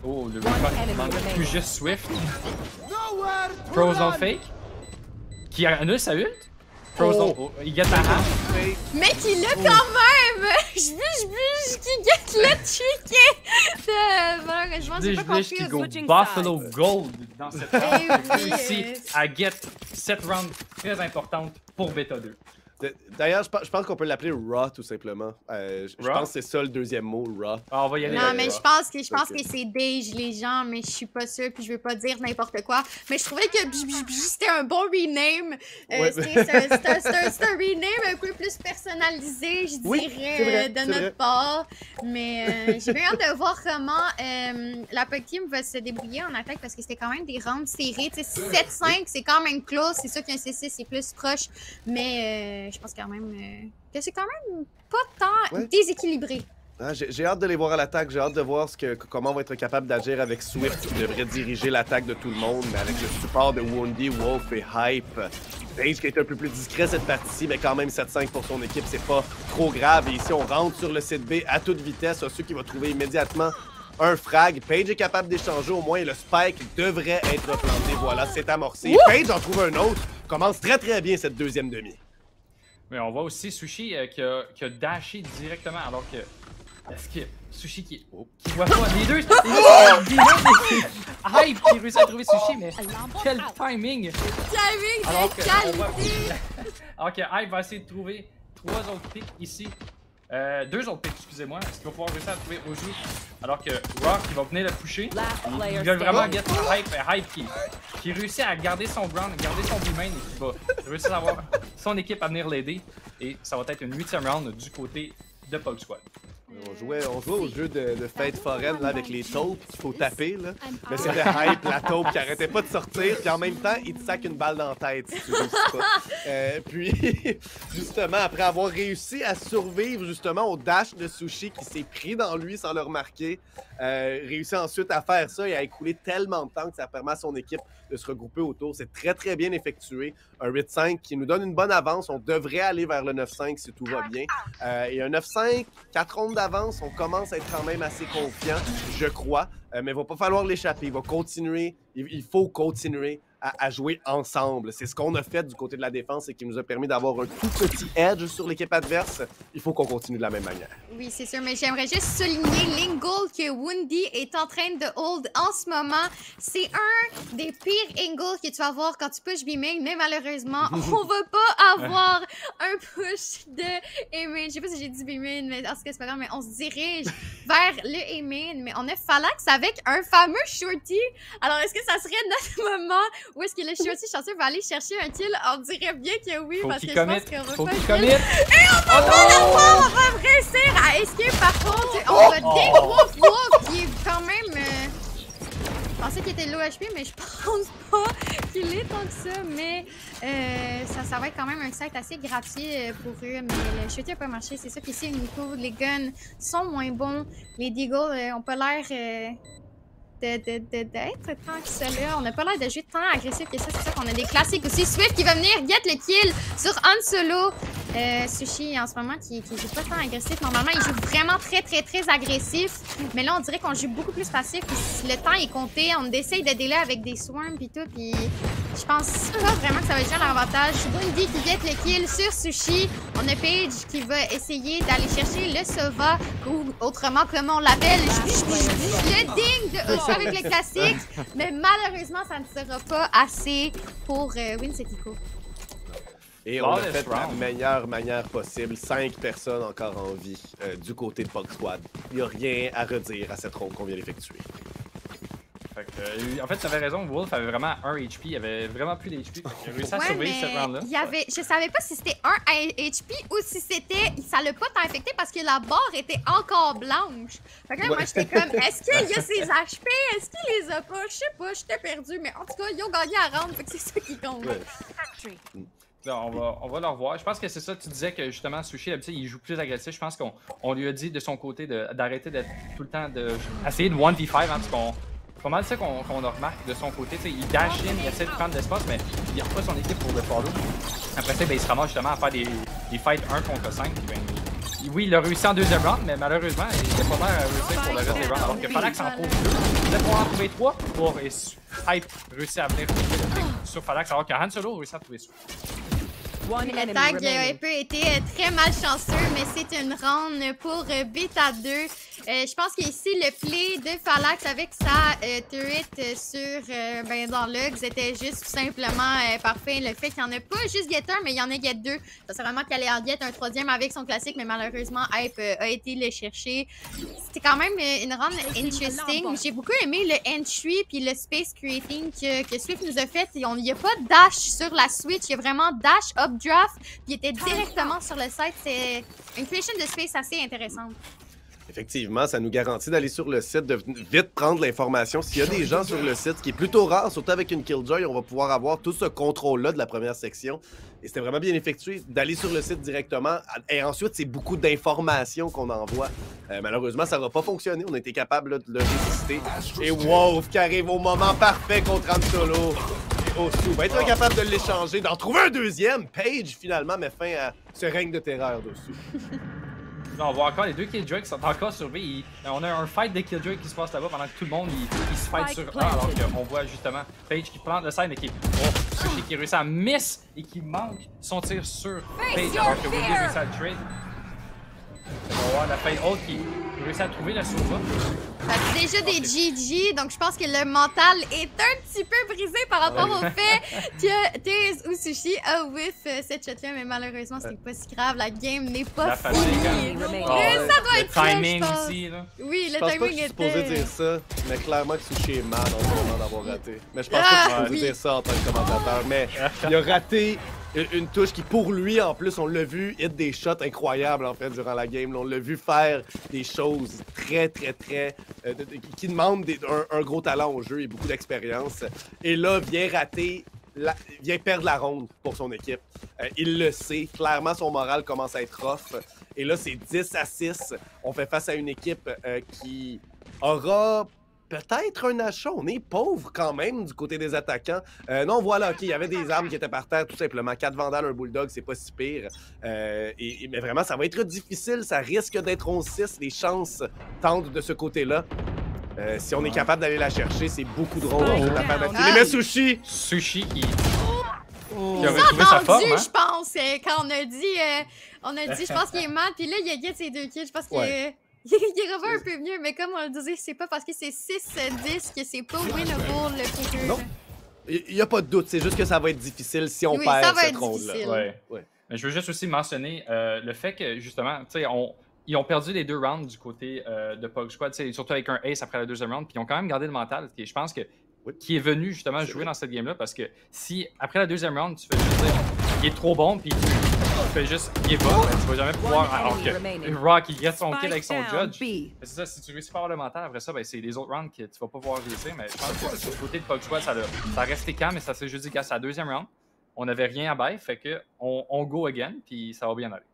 Oh, le recon manque plus juste Swift. Frozen Fake. Qui annule sa ult. Frozen. Oh, il get la hache. Mais qui l'a quand même! Je qui get le triqué! Malheureusement, j'ai pas compris. Qui go Buffalo Gold dans cette round. Il a réussi à get cette round très importante pour Beta 2. D'ailleurs, je pense qu'on peut l'appeler Raw tout simplement. Je pense que c'est ça le deuxième mot, Raw. Ah, on va y aller. Non, mais je pense que c'est beige les gens, mais je suis pas sûre, puis je veux pas dire n'importe quoi. Mais je trouvais que c'était un bon rename. C'est un rename un peu plus personnalisé, je dirais, de notre part. Mais j'ai bien hâte de voir comment la Pug Team va se débrouiller en attaque parce que c'était quand même des rounds serrés. 7-5, c'est quand même close. C'est sûr qu'un C6 c'est plus proche, mais je pense quand même que c'est quand même pas tant déséquilibré. Ah, j'ai hâte de les voir à l'attaque, j'ai hâte de voir comment on va être capable d'agir avec Swift qui devrait diriger l'attaque de tout le monde, mais avec le support de Woundy, Wolf et Hype. Paige qui est un peu plus discret cette partie, mais quand même 7-5 pour son équipe, c'est pas trop grave. Et ici, on rentre sur le site B à toute vitesse. Ceux qui va trouver immédiatement un frag. Paige est capable d'échanger au moins, le spike devrait être planté. Voilà, c'est amorcé. Paige en trouve un autre. Commence très très bien cette deuxième demi. Mais on voit aussi Sushi qui a dashé directement alors que... Est-ce que Sushi qui voit pas les deux? Hype qui réussit à trouver Sushi, mais quel timing! Alors que Hype va essayer de trouver 3 autres pics ici. 2 autres pics, excusez-moi. Est-ce qu'il va pouvoir réussir à trouver Oju? Alors que Rock qui va venir le pusher. Il va vraiment get Hype qui réussit à garder son ground, garder son B-main et qui va réussir à avoir son équipe à venir l'aider. Et ça va être une 8e round du côté de Pog Squad. On jouait au jeu de fête foraine là, avec les taupes qu'il faut taper. Là. Mais c'était Hype, la taupe qui arrêtait pas de sortir. Puis en même temps, il te sac une balle dans la tête si tu réussis pas. Puis, justement, après avoir réussi à survivre justement au dash de Sushi qui s'est pris dans lui sans le remarquer, réussit ensuite à faire ça et à écouler tellement de temps que ça permet à son équipe de se regrouper autour. C'est très très bien effectué. Un 8-5 qui nous donne une bonne avance. On devrait aller vers le 9-5 si tout va bien. Et un 9-5, 4 rondes d'avance, on commence à être quand même assez confiant, je crois. Mais il va pas falloir l'échapper. Il va continuer. Il faut continuer à jouer ensemble. C'est ce qu'on a fait du côté de la défense et qui nous a permis d'avoir un tout petit edge sur l'équipe adverse. Il faut qu'on continue de la même manière. Oui, c'est sûr, mais j'aimerais juste souligner l'angle que Woundy est en train de hold en ce moment. C'est un des pires angles que tu vas avoir quand tu push B-main, mais malheureusement, on va pas avoir un push de A-main. Je sais pas si j'ai dit B-main, mais en ce cas, c'est pas grave, mais on se dirige vers le A-main, mais on a Phalanx avec un fameux shorty. Alors, est-ce que ça serait notre moment où est-ce que le shorty chanceux va aller chercher un kill? On dirait bien que oui, parce que je pense qu'on va pas kill. Et on va pas l'avoir! On va réussir à escape par contre. On va ding Wolf qui est quand même... Je pensais qu'il était low HP, mais je pense pas qu'il est tant que ça. Mais ça va être quand même un site assez gratuit pour eux. Mais le shorty n'a pas marché. C'est ça qu'ici, au niveau, les guns sont moins bons. Les deagles ont pas l'air... d'être tant que ça là. On n'a pas l'air de jouer tant agressif que ça. C'est ça qu'on a des classiques aussi. Swift qui va venir get le kill sur Han Solo. Sushi en ce moment qui joue pas tant agressif. Normalement, il joue vraiment très agressif. Mais là, on dirait qu'on joue beaucoup plus passif. Puis le temps est compté. On essaye de délai avec des swarms et tout. Puis je pense pas vraiment que ça va être à l'avantage. Woundy qui get le kill sur Sushi. On a Paige qui va essayer d'aller chercher le Sova ou autrement comment on l'appelle. Le ding de Ocho avec le classique. Mais malheureusement, ça ne sera pas assez pour win cet ICO. Et on a fait de la meilleure manière possible. 5 personnes encore en vie du côté de Pog Squad. Il n'y a rien à redire à cette ronde qu'on vient d'effectuer. En fait, tu avais raison, Wolf avait vraiment 1 HP, il avait vraiment plus d'HP. Il a réussi à survivre cette round-là. Je savais pas si c'était 1 HP ou si c'était. Ça l'a pas tant affecté parce que la barre était encore blanche. Fait que là, moi, j'étais comme, est-ce qu'il y a ses HP? Est-ce qu'il les a pas? Je sais pas, j'étais perdu. Mais en tout cas, ils ont gagné à round, fait que c'est ça qui compte. Là, on va le revoir. Je pense que c'est ça, tu disais que justement, Sushi, d'habitude, il joue plus agressif. Je pense qu'on lui a dit de son côté d'arrêter d'être tout le temps essayer de 1v5, hein, parce qu'on. C'est pas mal ça qu'on remarque de son côté. T'sais, il dash in, il essaie de prendre l'espace, mais il n'a pas son équipe pour le follow. Après ça, ben, il se ramasse justement à faire des fights 1 contre 5. Ben, oui, il a réussi en deuxième round, mais malheureusement, il n'a pas l'air à réussir pour le reste des rounds. Alors que Phalanx en trouve 2. Il va pouvoir en trouver 3 pour Hype réussir à venir sur Phalanx, alors que Han Solo réussit à trouver ça. Le tag a un peu été très malchanceux, mais c'est une round pour Beta 2. Je pense qu'ici, le play de Phalanx avec sa turret dans l'Ugs était juste tout simplement parfait. Le fait qu'il n'y en a pas juste get un, mais il y en a get 2. Ça serait vraiment qu'elle allait en get un 3e avec son classique, mais malheureusement, Hype a été le chercher. C'était quand même une round interesting. J'ai beaucoup aimé le entry puis le space creating que Swift nous a fait. Il n'y a pas de dash sur la Switch, il y a vraiment dash updraft, puis il était directement sur le site. C'est une creation de space assez intéressante. Effectivement, ça nous garantit d'aller sur le site, de vite prendre l'information. S'il y a des gens sur le site, ce qui est plutôt rare, surtout avec une Killjoy, on va pouvoir avoir tout ce contrôle-là de la première section. Et c'était vraiment bien effectué d'aller sur le site directement. Et ensuite, c'est beaucoup d'informations qu'on envoie. Malheureusement, ça va pas fonctionner. On a été capable là, de le résister. Et Wolf qui arrive au moment parfait contre Han Solo. Et Osu va être capable de l'échanger, d'en trouver un deuxième. Paige, finalement, met fin à ce règne de terreur d'Osu. Là, on voit encore les deux Killjoys qui sont encore sur B. On a un fight de Killjoy qui se passe là-bas pendant que tout le monde il se fight sur A. Alors qu'on voit justement Paige qui plante le side et qui. Oh, Sushi qui réussit à miss et qui manque son tir sur Paige alors que Woody réussit à le trade. On va voir la Fade Hold qui réussit à trouver le Sova. C'est déjà des GG, donc je pense que le mental est un petit peu brisé par rapport au fait que Tiz ou Sushi a whiff cette shot-là, mais malheureusement, c'est pas si grave. La game n'est pas finie. Ça doit être ça, timing je pense. aussi, là. Oui, le Je pense pas que timing je suis supposé était... dire ça, mais clairement que Sushi est mal en ce moment d'avoir raté. Mais je pense pas que je suis supposé dire ça en tant que commentateur, mais il a raté une touche qui, pour lui, en plus, on l'a vu hit des shots incroyables, en fait, durant la game. Là, on l'a vu faire des choses très, qui demandent un gros talent au jeu et beaucoup d'expérience. Et là, vient rater, vient perdre la ronde pour son équipe. Il le sait. Clairement, son moral commence à être off. Et là, c'est 10-6. On fait face à une équipe qui aura... peut-être un achat, on est pauvre quand même du côté des attaquants. Non, voilà, ok, il y avait des armes qui étaient par terre, tout simplement. 4 vandales, un bulldog, c'est pas si pire. Mais vraiment, ça va être difficile, ça risque d'être 11-6. Les chances tendent de ce côté-là. Si on est capable d'aller la chercher, c'est beaucoup drôle. Mais Sushi! Sushi qui Ils a ont retrouvé sa forme, entendu, hein? je pense, quand on a dit, je pense qu'il est mal, puis là, il a get ses 2 kills, je pense qu'il est... Il revient un peu mieux, mais comme on le disait, c'est pas parce que c'est 6-10 que c'est pas winnable le poker. Non. Il n'y a pas de doute, c'est juste que ça va être difficile si on perd cette ronde-là. Ouais. Mais je veux juste aussi mentionner le fait que, justement, tu sais, ils ont perdu les 2 rounds du côté de Pog Squad, surtout avec un ace après la 2e round, puis ils ont quand même gardé le mental, et je pense que qui est venu justement jouer dans cette game-là, parce que si, après la 2e round, tu fais juste dire, il est trop bon, puis tu fais juste give up, tu vas jamais pouvoir, alors que Rock, il get son kill avec son judge. C'est ça, si tu réussis pas à avoir le mental, après ça, ben, c'est les autres rounds que tu vas pas pouvoir réussir, mais je pense que du côté de Pog Squad, ça a resté calme, mais ça s'est juste dit qu'à sa 2e round, on n'avait rien à bailler, fait que on go again, puis ça va bien aller.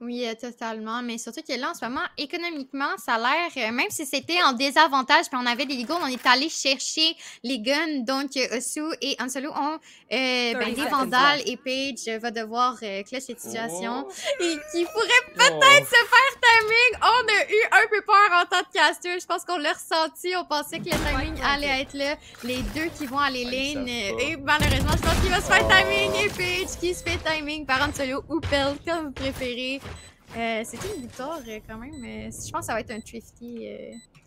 Oui, totalement. Mais surtout que là, en ce moment, économiquement, ça a l'air, même si c'était en désavantage, puis on avait des goals, on est allé chercher les guns. Donc, Osu et Han Solo ont des vandales et Paige va devoir clutch cette situation. Et qui pourrait peut-être se faire timing. On a eu un peu peur en tant que caster. Je pense qu'on l'a ressenti. On pensait que le timing allait être là. Les deux qui vont aller lane. Et malheureusement, je pense qu'il va se faire timing. Et Paige qui se fait timing par Han Solo ou Pell, comme vous préférez. C'était une victoire quand même, mais je pense que ça va être un thrifty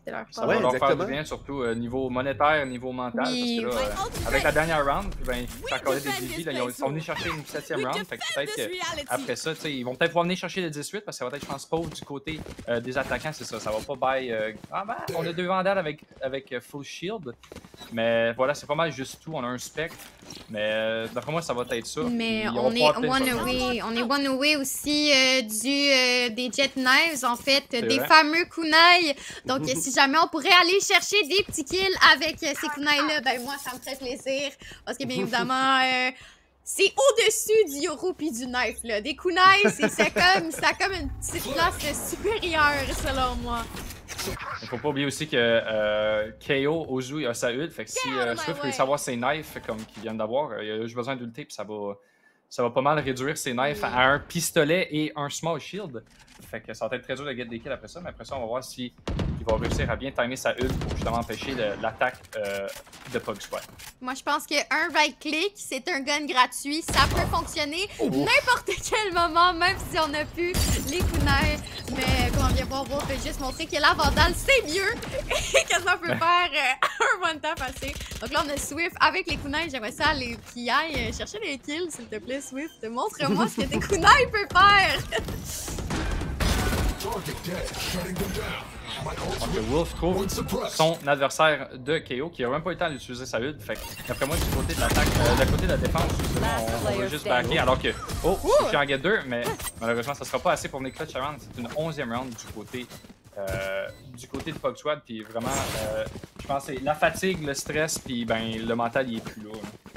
de leur part. Ça va leur faire du bien, surtout niveau monétaire, niveau mental, oui. Parce que là, avec la dernière round, ben, ça a collé des GG, là, ils sont venus chercher une 7e round, fait que peut-être qu'après ça, ils vont peut-être pouvoir venir chercher le 18, parce que ça va être, je pense, pauvre du côté des attaquants, c'est ça, ça va pas buy... on a 2 vandales avec full shield, mais voilà, c'est pas mal juste tout, on a un spectre, mais d'après moi, ça va être ça. Mais on est one away aussi des jet knives, en fait, des fameux kunai. Donc, si jamais on pourrait aller chercher des petits kills avec ces kunai-là, ben moi, ça me ferait plaisir. Parce que, bien évidemment, c'est au-dessus du Yoro puis du knife, là. Des kunai, ça a comme une petite place supérieure, selon moi. Il faut pas oublier aussi que KO, Ozu, il a sa ult, fait que si Swift veut savoir ses knives comme qu'il vient d'avoir, il a juste besoin d'ulter, puis ça va pas mal réduire ses knives à un pistolet et un small shield. Fait que ça va être très dur de get des kills après ça, mais après ça, on va voir si il va réussir à bien timer sa ult pour justement empêcher l'attaque de Pog Squad. Moi, je pense qu'un right-click, c'est un gun gratuit. Ça peut fonctionner n'importe quel moment, même si on a plus les kunai. Mais comme on vient voir, on peut juste montrer que la vandale, c'est mieux et que ça peut faire un one-tap assez. Donc là, on a Swift avec les kunai. J'aimerais ça aller qui aille chercher les kills, s'il te plaît, Swift. Montre-moi ce que tes kunai peuvent faire. Donc Wolf trouve son adversaire de KO qui a même pas eu le temps d'utiliser sa ult. Fait que d'après moi, du côté de l'attaque, du côté de la défense, on va juste backer alors que Sushi en get 2, mais malheureusement, ça sera pas assez pour venir clutch round. C'est une 11e round du côté de Pug Squad. Puis vraiment, je pense que c'est la fatigue, le stress, puis ben le mental il est plus là.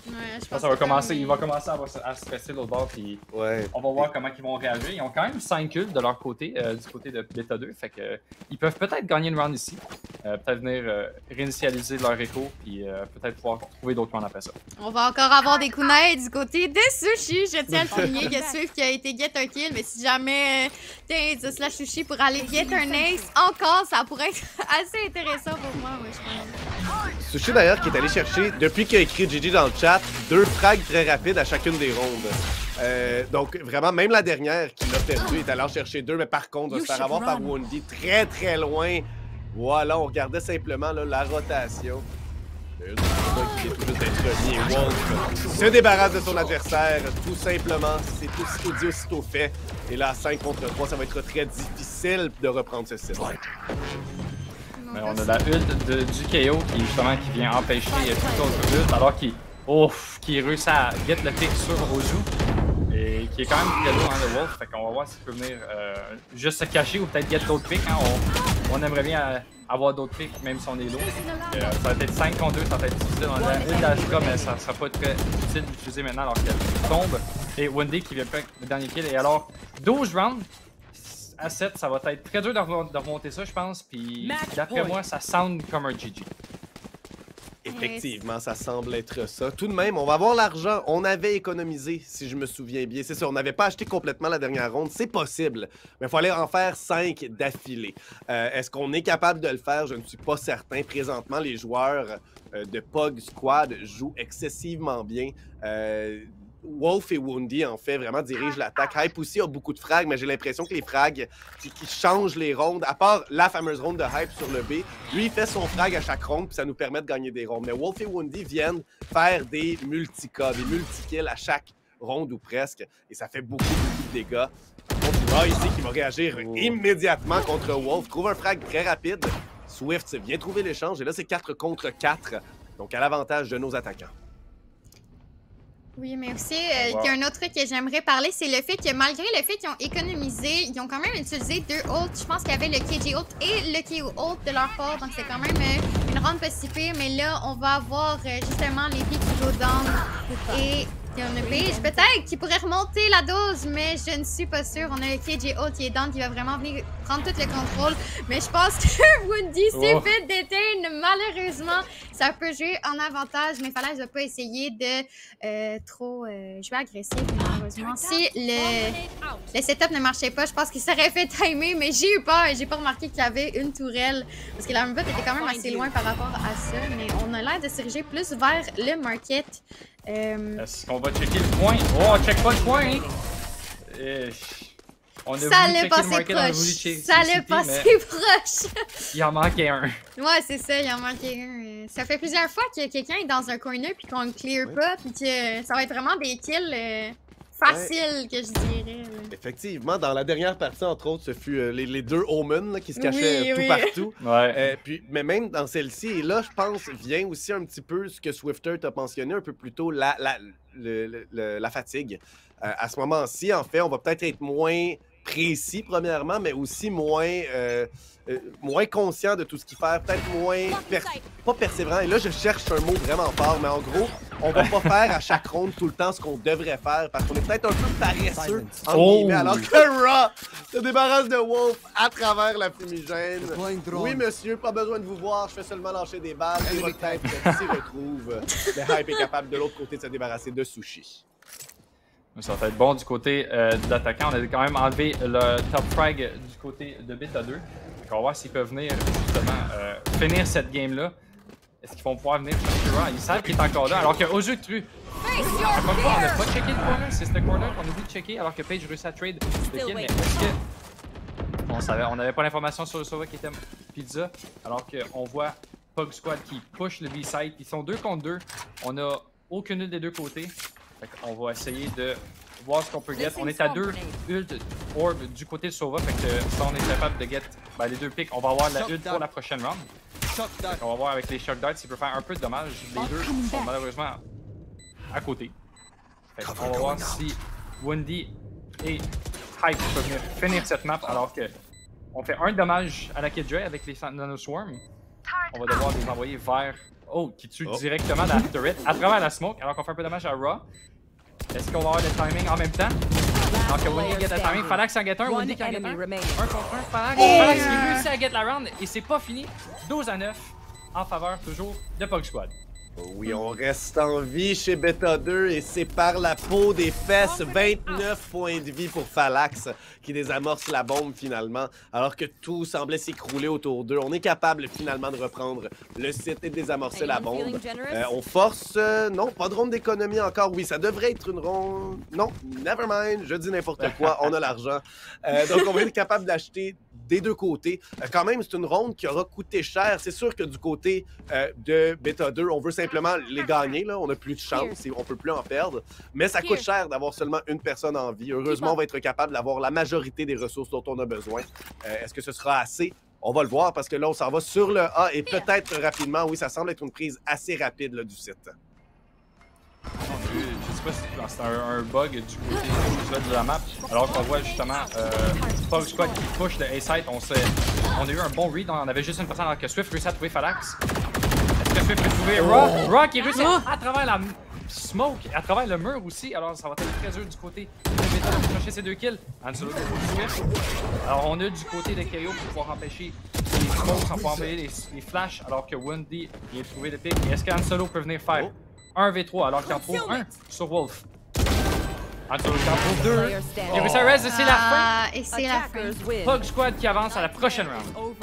Ouais, je pense que ça va commencer, il va commencer à stresser l'autre bord, puis on va voir comment ils vont réagir. Ils ont quand même 5 ults de leur côté, du côté de Beta 2, fait que ils peuvent peut-être gagner une round ici, peut-être venir réinitialiser leur écho, puis peut-être pouvoir trouver d'autres rounds après ça. On va encore avoir des kunai du côté de Sushi. Je tiens à le souligner, il y a Swift qui a été get un kill, mais si jamais t'es slash Sushi pour aller get un ace, encore, ça pourrait être assez intéressant pour moi, je pense. Sushi d'ailleurs qui est allé chercher, depuis qu'il a écrit GG dans le chat, 2 frags très rapides à chacune des rondes. Donc vraiment, même la dernière qu'il a perdue, il est allé en chercher 2, mais par contre, va se faire avoir par Woundy très très loin. Voilà, on regardait simplement là, la rotation. Qui est tout juste d'être remis. Wolf se débarrasse de son adversaire, tout simplement. C'est aussitôt dit, aussitôt fait. Et là, 5 contre 3, ça va être très difficile de reprendre ce set. Mais on a la ult du KO qui vient empêcher toute autre ult alors qu'il réussit à get le pick sur Ozu et qui est quand même très lourd le Wolf. Fait qu'on va voir s'il peut venir juste se cacher ou peut-être get d'autres picks. Hein. On aimerait bien avoir d'autres picks même si on est lourd. Ça va être 5 contre 2, ça va être difficile. On a une d'Ashka mais ça sera pas très utile d'utiliser maintenant alors qu'elle tombe. Et Wendy qui vient faire le dernier kill. Et alors 12 rounds. À 7, ça va être très dur de remonter ça, je pense. Puis d'après moi, ça sound comme un GG. Effectivement, ça semble être ça. Tout de même, on va avoir l'argent. On avait économisé, si je me souviens bien. C'est ça, on n'avait pas acheté complètement la dernière ronde. C'est possible, mais il faut aller en faire 5 d'affilée. Est-ce qu'on est capable de le faire? Je ne suis pas certain. Présentement, les joueurs de Pug Squad jouent excessivement bien. Wolf et Woundy, en fait, vraiment dirigent l'attaque. Hype aussi a beaucoup de frags, mais j'ai l'impression que les frags qui changent les rondes, à part la fameuse ronde de Hype sur le B, lui, il fait son frag à chaque ronde, puis ça nous permet de gagner des rondes. Mais Wolf et Woundy viennent faire des multi-kills, des multi-kills à chaque ronde ou presque, et ça fait beaucoup de dégâts. On ici qui va réagir immédiatement contre Wolf, trouve un frag très rapide. Swift vient trouver l'échange, et là, c'est 4 contre 4, donc à l'avantage de nos attaquants. Oui, mais aussi, il y a un autre truc que j'aimerais parler, c'est le fait que malgré le fait qu'ils ont économisé, ils ont quand même utilisé 2 ults. Je pense qu'il y avait le KG ult et le KO ult de leur part, donc c'est quand même une ronde pas si pire. Mais là, on va avoir justement les pics qui go down et il y en a Page peut-être qui pourrait remonter la dose, mais je ne suis pas sûre. On a le KG ult qui est down, qui va vraiment venir prendre tout le contrôle. Mais je pense que Woundy s'est fait déteindre. Malheureusement, ça peut jouer en avantage, mais Falaise ne va pas essayer de trop jouer agressif, malheureusement. Si le setup ne marchait pas, je pense qu'il serait fait timer, mais j'ai eu peur et j'ai pas remarqué qu'il y avait une tourelle. Parce que la Mubot était quand même assez loin par rapport à ça, mais on a l'air de se diriger plus vers le market. Est-ce qu'on va checker le point? Oh, on check pas le point! Hein? On a ça allait passer proche. Ça allait passer proche. Il en manquait un. Ouais, c'est ça, il en manquait un. Ça fait plusieurs fois que quelqu'un est dans un corner puis qu'on le clear pas, puis que ça va être vraiment des kills faciles, que je dirais. Effectivement, dans la dernière partie, entre autres, ce fut les 2 Omen là, qui se cachaient tout partout. Mais même dans celle-ci, et là, je pense, vient aussi un petit peu ce que Swifter t'a mentionné un peu plus tôt, la fatigue. À ce moment-ci, en fait, on va peut-être être moins précis, premièrement, mais aussi moins conscient de tout ce qu'il fait, peut-être moins, pas persévérant. Et là, je cherche un mot vraiment fort, mais en gros, on va pas faire à chaque ronde tout le temps ce qu'on devrait faire, parce qu'on est peut-être un peu paresseux, entre guillemets, alors que Ra se débarrasse de Wolf à travers la fumigène. Oui, monsieur, pas besoin de vous voir, je fais seulement lâcher des balles, et votre tête s'y retrouve. Le Hype est capable de l'autre côté de se débarrasser de Sushi. Ça va être bon du côté de l'attaquant. On a quand même enlevé le top frag du côté de Beta 2. On va voir s'ils peuvent venir justement finir cette game-là. Est-ce qu'ils vont pouvoir venir chercher Ra? Ils savent qu'il est encore là, alors qu'au jeu de tru. Encore une fois, on n'a pas checké le corner. C'est ce corner qu'on oublie de checker, alors que Page réussit à trade le kill. Mais est-ce que... On n'avait pas l'information sur le serveur qui était Pizza, alors qu'on voit Pug Squad qui push le B-side. Ils sont 2 contre 2. On n'a aucune des deux côtés. On va essayer de voir ce qu'on peut get. On est à 2 ult orb du côté de Sova, fait que ça on est capable de get les 2 picks. On va avoir la ult pour la prochaine round. On va voir avec les shock darts s'il peut faire un peu de dommage. Les deux sont malheureusement à côté. Fait on va voir si Wendy et Hype peuvent finir cette map alors que on fait un dommage à la Killjoy avec les Nano Swarm. On va devoir les envoyer vers... Oh, qui tue directement la turret à travers la smoke alors qu'on fait un peu de dommage à Raw. Est-ce qu'on va avoir le timing en même temps? Alors que Wendy get le timing, Phalanx en get un, Wendy qui en get un. Un contre un, Phalanx qui réussit à get la round et c'est pas fini. 12-9 en faveur toujours de Pug Squad. Oui, on reste en vie chez Beta 2 et c'est par la peau des fesses, 29 points de vie pour Phalanx qui désamorce la bombe finalement, alors que tout semblait s'écrouler autour d'eux. On est capable finalement de reprendre le site et de désamorcer la bombe. On force... non, pas de ronde d'économie encore. Oui, ça devrait être une ronde... Non, never mind, je dis n'importe quoi, on a l'argent. Donc on va être capable d'acheter des deux côtés. Quand même, c'est une ronde qui aura coûté cher. C'est sûr que du côté de Beta 2, on veut simplement les gagner. Là. On n'a plus de chance et on peut plus en perdre. Mais ça coûte cher d'avoir seulement une personne en vie. Heureusement, on va être capable d'avoir la majorité des ressources dont on a besoin. Est-ce que ce sera assez? On va le voir parce que là, on s'en va sur le A et peut-être rapidement. Oui, ça semble être une prise assez rapide là, du site. Je sais pas si c'est un bug du côté de la map, alors qu'on voit justement Pug Squad qui push de A-Site. On a eu un bon read, on avait juste une personne alors que Swift réussit à trouver Phalanx. Est-ce que Swift peut trouver Raw? Raw qui réussit à travers la smoke, à travers le mur aussi, alors ça va être très dur du côté de Beta de chercher ses 2 kills. Anselo de Swift. Alors on a du côté de KO pour pouvoir empêcher les smokes, pour pouvoir empêcher les flashs, alors que Wendy vient de trouver le pick. Et est-ce qu'Anselo peut venir faire 1v3 alors qu'il en trouve un sur Wolf? Anselo qui en trouve 2. Il réussit à rest, c'est la fin. Et c'est la fin. Pug Squad qui avance à la prochaine round.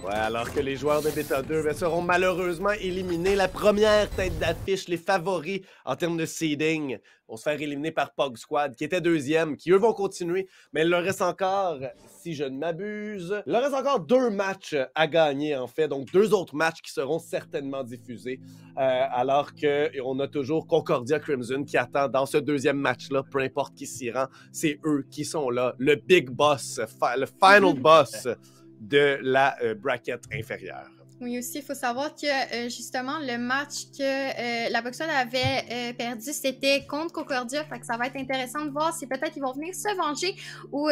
Ouais, alors que les joueurs de Beta 2 seront malheureusement éliminés. La première tête d'affiche, les favoris en termes de seeding, vont se faire éliminer par Pug Squad, qui était deuxième, qui eux vont continuer. Mais il leur reste encore, si je ne m'abuse, il leur reste encore 2 matchs à gagner, en fait. Donc 2 autres matchs qui seront certainement diffusés. Alors qu'on a toujours Concordia Crimson qui attend dans ce deuxième match-là, peu importe qui s'y rend. C'est eux qui sont là, le big boss, le final boss de la bracket inférieure. Oui, aussi, il faut savoir que justement, le match que la Pug Squad avait perdu, c'était contre Concordia. Fait que ça va être intéressant de voir si peut-être ils vont venir se venger ou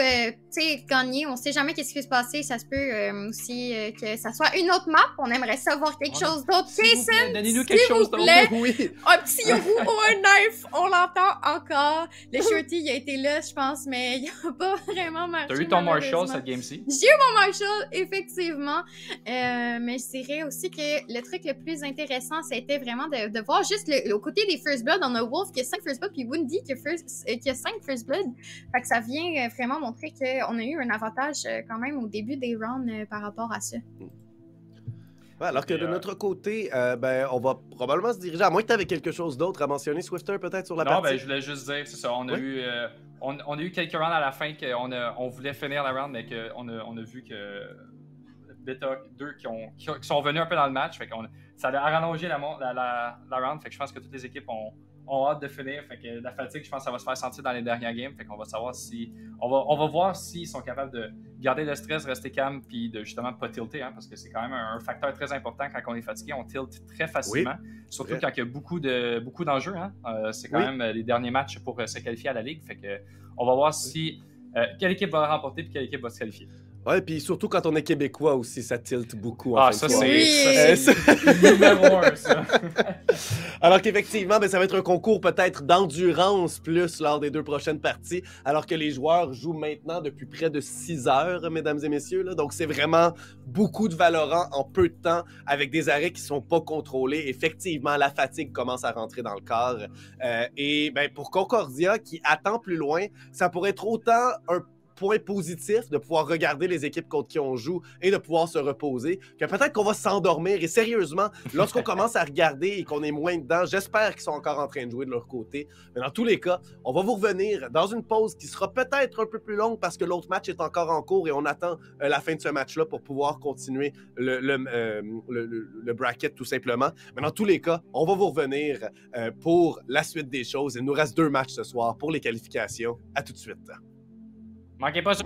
gagner. On sait jamais qu'est-ce qui va se passer. Ça se peut aussi que ça soit une autre map. On aimerait savoir quelque chose d'autre. Jason, donnez-nous quelque chose d'autre. Oui. Un petit yourou ou un knife, on l'entend encore. Le shorty, il a été là, je pense, mais il n'a pas vraiment marché. T'as eu ton Marshall cette game-ci? J'ai eu mon Marshall, effectivement. Mais je dirais aussi que le truc le plus intéressant, c'était vraiment de voir juste au côté des First Blood. On a Wolf qui a 5 First Blood, puis Wendy qui a 5 First Blood. Fait que ça vient vraiment montrer qu'on a eu un avantage quand même au début des rounds par rapport à ça. Ouais, alors que de notre côté, on va probablement se diriger, à moins que tu avais quelque chose d'autre à mentionner, Swifter, peut-être sur la partie? Non, ben je voulais juste dire, c'est ça, on a eu quelques rounds à la fin qu'on voulait finir la round, mais qu'on a vu que Beta 2 qui sont venus un peu dans le match, fait que ça a rallongé la round, fait que je pense que toutes les équipes ont hâte de finir, fait que la fatigue, je pense que ça va se faire sentir dans les dernières games, fait qu'on va savoir si... On va voir s'ils sont capables de garder le stress, rester calme, puis de justement pas tilter, parce que c'est quand même un facteur très important quand on est fatigué, on tilte très facilement, surtout quand il y a beaucoup d'enjeux, c'est quand même les derniers matchs pour se qualifier à la Ligue, fait que on va voir si quelle équipe va remporter puis quelle équipe va se qualifier. Ouais, puis surtout quand on est québécois aussi, ça tilte beaucoup. Ça c'est numéro 1, ça. Alors qu'effectivement, ça va être un concours peut-être d'endurance plus lors des 2 prochaines parties, alors que les joueurs jouent maintenant depuis près de 6 heures, mesdames et messieurs. Là. Donc c'est vraiment beaucoup de Valorant en peu de temps, avec des arrêts qui sont pas contrôlés. Effectivement, la fatigue commence à rentrer dans le corps. Et pour Concordia, qui attend plus loin, ça pourrait être autant un point positif de pouvoir regarder les équipes contre qui on joue et de pouvoir se reposer, que peut-être qu'on va s'endormir. Et sérieusement, lorsqu'on commence à regarder et qu'on est moins dedans, j'espère qu'ils sont encore en train de jouer de leur côté. Mais dans tous les cas, on va vous revenir dans une pause qui sera peut-être un peu plus longue parce que l'autre match est encore en cours et on attend la fin de ce match-là pour pouvoir continuer le bracket tout simplement. Mais dans tous les cas, on va vous revenir pour la suite des choses. Il nous reste 2 matchs ce soir pour les qualifications. À tout de suite. Manquez pas ça.